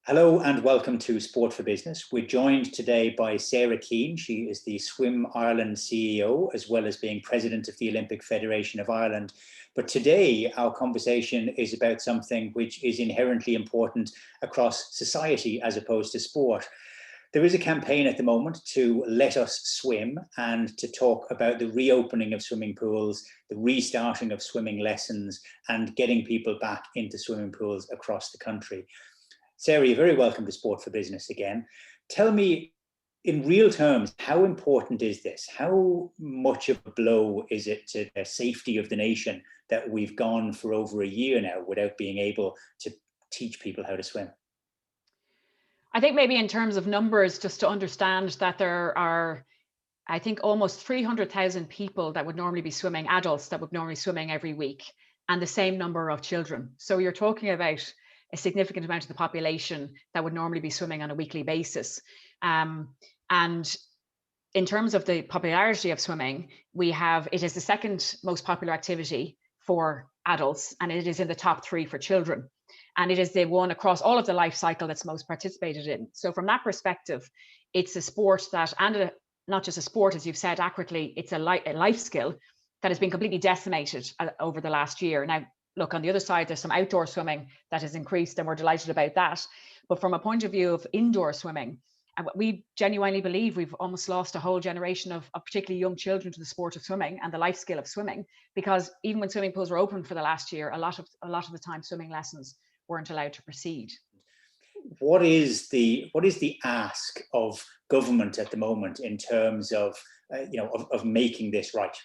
Hello and welcome to Sport for Business. We're joined today by Sarah Keane. She is the Swim Ireland CEO, as well as being president of the Olympic Federation of Ireland. But today, our conversation is about something which is inherently important across society as opposed to sport. There is a campaign at the moment to let us swim and to talk about the reopening of swimming pools, the restarting of swimming lessons, and getting people back into swimming pools across the country. Sarah, you're very welcome to Sport for Business again. Tell me, in real terms, how important is this? How much of a blow is it to the safety of the nation that we've gone for over a year now without being able to teach people how to swim? I think maybe in terms of numbers, just to understand that there are, I think, almost 300,000 people that would normally be swimming, adults that would normally be swimming every week, and the same number of children. So you're talking about a significant amount of the population that would normally be swimming on a weekly basis. And in terms of the popularity of swimming, it is the second most popular activity for adults, and it is in the top three for children. And it is the one across all of the life cycle that's most participated in. So from that perspective, it's a sport that, and not just a sport, as you've said accurately, it's a life skill that has been completely decimated over the last year. Now, look, on the other side, there's some outdoor swimming that has increased, and we're delighted about that. But from a point of view of indoor swimming, we genuinely believe we've almost lost a whole generation of particularly young children to the sport of swimming and the life skill of swimming, because even when swimming pools were open for the last year, a lot of the time swimming lessons weren't allowed to proceed. What is the ask of government at the moment in terms of making this right?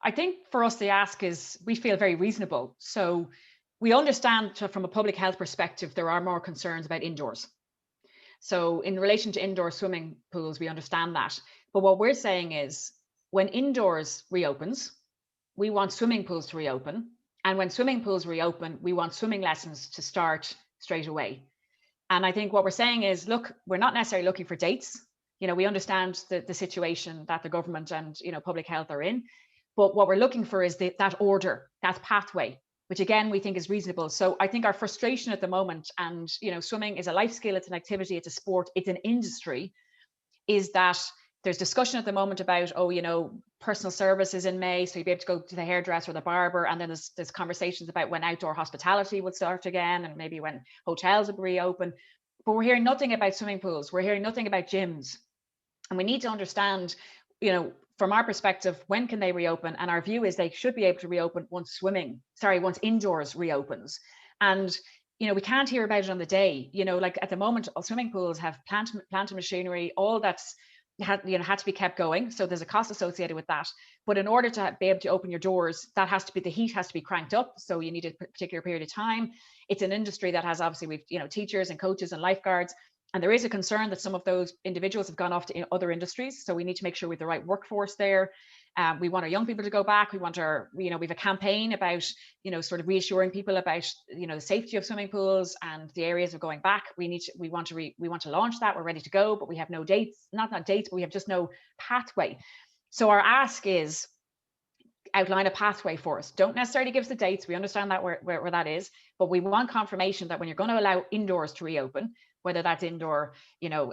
I think for us, the ask is, we feel very reasonable. So we understand from a public health perspective, there are more concerns about indoors. So in relation to indoor swimming pools, we understand that. But what we're saying is, when indoors reopens, we want swimming pools to reopen. And when swimming pools reopen, we want swimming lessons to start straight away. And I think what we're saying is, look, we're not necessarily looking for dates. We understand the situation that the government and public health are in. But what we're looking for is that order, that pathway, which again, we think is reasonable. So I think our frustration at the moment, and swimming is a life skill, it's an activity, it's a sport, it's an industry, is that there's discussion at the moment about, personal services in May, so you'll be able to go to the hairdresser or the barber, and then there's conversations about when outdoor hospitality would start again, and maybe when hotels would reopen. But we're hearing nothing about swimming pools, we're hearing nothing about gyms. And we need to understand, from our perspective, when can they reopen? And our view is they should be able to reopen once indoors reopens. And we can't hear about it on the day. Like at the moment, all swimming pools have plant and machinery, all that's had to be kept going. So there's a cost associated with that. But in order to be able to open your doors, the heat has to be cranked up. So you need a particular period of time. It's an industry that has, obviously, we've teachers and coaches and lifeguards. And there is a concern that some of those individuals have gone off to other industries. So we need to make sure we have the right workforce there. We want our young people to go back. We want we have a campaign about, sort of reassuring people about, the safety of swimming pools and the areas of going back. We want to launch that. We're ready to go, but we have no dates, not dates, but we have just no pathway. So our ask is, outline a pathway for us. Don't necessarily give us the dates. We understand that where that is, but we want confirmation that when you're going to allow indoors to reopen, whether that's indoor,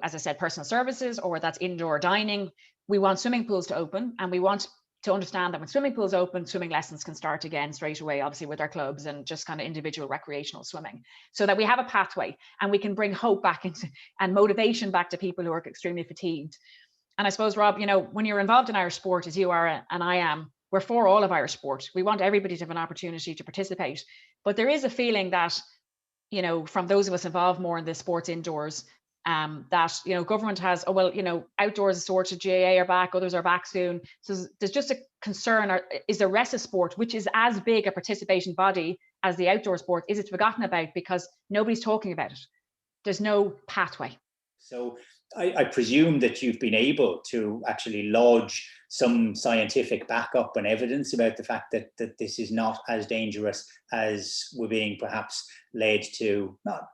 as I said, personal services, or that's indoor dining, we want swimming pools to open, and we want to understand that when swimming pools open, swimming lessons can start again straight away, obviously with our clubs and just kind of individual recreational swimming, so that we have a pathway and we can bring hope back into and motivation back to people who are extremely fatigued. And I suppose, Rob, when you're involved in Irish sport, as you are and I am, we're for all of Irish sport. We want everybody to have an opportunity to participate. But there is a feeling that, from those of us involved more in the sports indoors, that, government has, outdoors is sorted, GAA are back, others are back soon. So there's just a concern, or is the rest of sport, which is as big a participation body as the outdoor sport, is it forgotten about because nobody's talking about it? There's no pathway. So I presume that you've been able to actually lodge some scientific backup and evidence about the fact that this is not as dangerous as we're being perhaps led to, not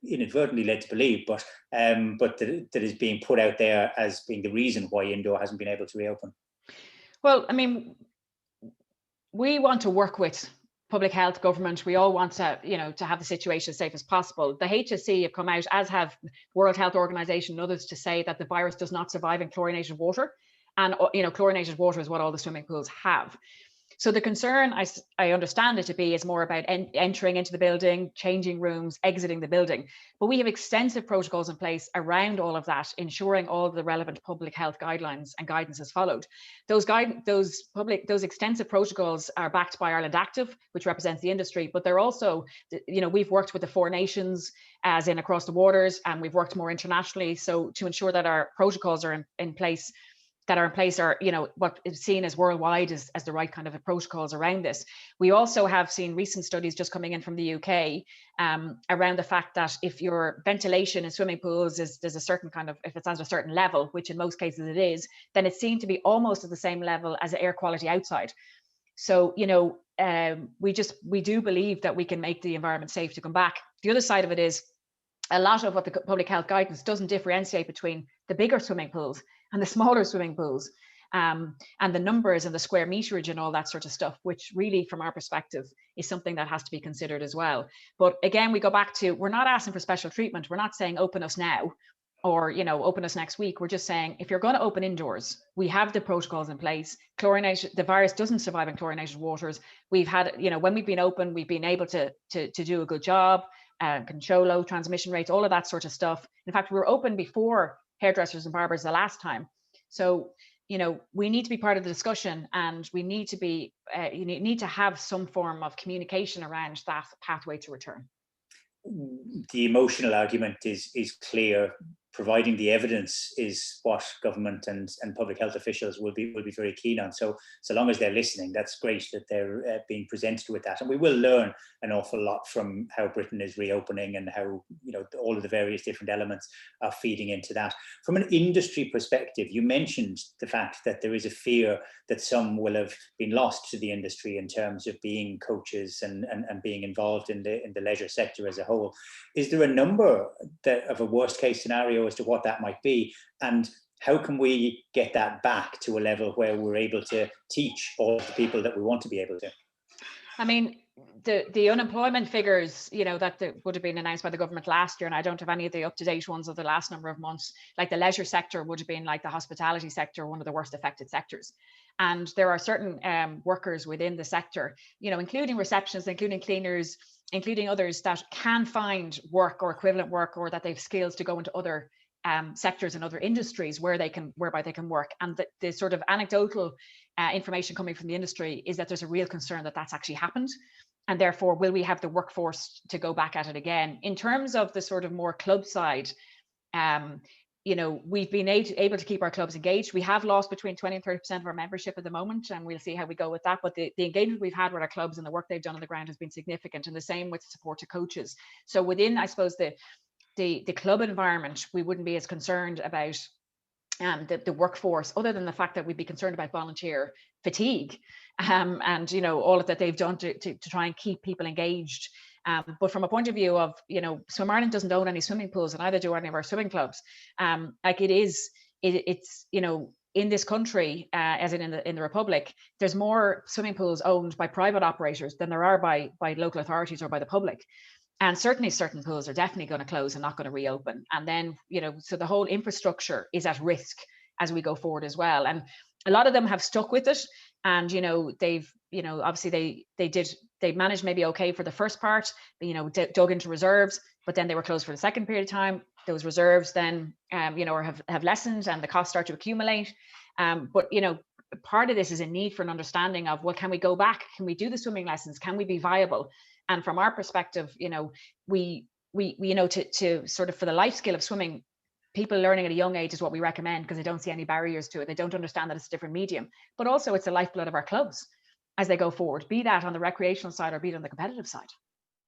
inadvertently led to believe, but that is being put out there as being the reason why indoor hasn't been able to reopen. Well, I mean, we want to work with public health, government, we all want to, to have the situation as safe as possible. The HSE have come out, as have World Health Organization and others, to say that the virus does not survive in chlorinated water. And, chlorinated water is what all the swimming pools have. So the concern, I understand it to be, is more about entering into the building, changing rooms, exiting the building. But we have extensive protocols in place around all of that, ensuring all of the relevant public health guidelines and guidance is followed. Those extensive protocols are backed by Ireland Active, which represents the industry, but they're also, we've worked with the 4 nations, as in across the waters, and we've worked more internationally. So to ensure that our protocols are in place, are, what is seen as worldwide as the right kind of protocols around this. We also have seen recent studies just coming in from the UK around the fact that if your ventilation in swimming pools there's a certain kind of, if it's at a certain level, which in most cases it is, then it's seen to be almost at the same level as air quality outside. So, we do believe that we can make the environment safe to come back. The other side of it is, a lot of what the public health guidance doesn't differentiate between the bigger swimming pools and the smaller swimming pools, and the numbers and the square meterage and all that sort of stuff, which really, from our perspective, is something that has to be considered as well. But again, we go back to, we're not asking for special treatment. We're not saying open us now or, open us next week. We're just saying, if you're going to open indoors, we have the protocols in place. The virus doesn't survive in chlorinated waters. We've had, when we've been open, we've been able to do a good job. Can show low transmission rates, all of that sort of stuff. In fact, we were open before hairdressers and barbers the last time. So, we need to be part of the discussion, and we need to be, you need to have some form of communication around that pathway to return. The emotional argument is clear. Providing the evidence is what government and public health officials will be very keen on. So long as they're listening, that's great that they're being presented with that. And we will learn an awful lot from how Britain is reopening and how, all of the various different elements are feeding into that. From an industry perspective, you mentioned the fact that there is a fear that some will have been lost to the industry in terms of being coaches and being involved in the leisure sector as a whole. Is there a number of a worst case scenario as to what that might be, and how can we get that back to a level where we're able to teach all of the people that we want to be able to? I mean, the unemployment figures, that would have been announced by the government last year, and I don't have any of the up-to-date ones of the last number of months, like the leisure sector would have been, like the hospitality sector, one of the worst affected sectors. And there are certain workers within the sector, including receptionists, including cleaners, including others, that can find work or equivalent work, or that they've skills to go into other sectors and other industries whereby they can work. And the sort of anecdotal information coming from the industry is that there's a real concern that that's actually happened. And therefore, will we have the workforce to go back at it again? In terms of the sort of more club side, we've been able to keep our clubs engaged. We have lost between 20 and 30% of our membership at the moment, and we'll see how we go with that. But the engagement we've had with our clubs and the work they've done on the ground has been significant, and the same with support to coaches. So within, I suppose, the club environment, we wouldn't be as concerned about the workforce, other than the fact that we'd be concerned about volunteer fatigue, and all of that they've done to try and keep people engaged. But from a point of view of, Swim Ireland doesn't own any swimming pools, and neither do any of our swimming clubs. It's in this country, as in the Republic, there's more swimming pools owned by private operators than there are by local authorities or by the public. And certainly certain pools are definitely going to close and not going to reopen. And then, so the whole infrastructure is at risk as we go forward as well. And a lot of them have stuck with it. And, they've, obviously they managed maybe okay for the first part, dug into reserves, but then they were closed for the second period of time. Those reserves then, have lessened, and the costs start to accumulate. But, part of this is a need for an understanding of, well, can we go back? Can we do the swimming lessons? Can we be viable? And from our perspective, we to sort of, for the life skill of swimming, people learning at a young age is what we recommend, because they don't see any barriers to it. They don't understand that it's a different medium, but also it's the lifeblood of our clubs as they go forward, be that on the recreational side or be it on the competitive side.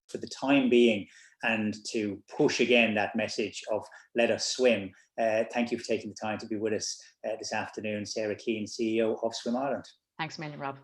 For the time being, and to push again that message of let us swim. Thank you for taking the time to be with us this afternoon, Sarah Keane, CEO of Swim Ireland. Thanks a million, Rob.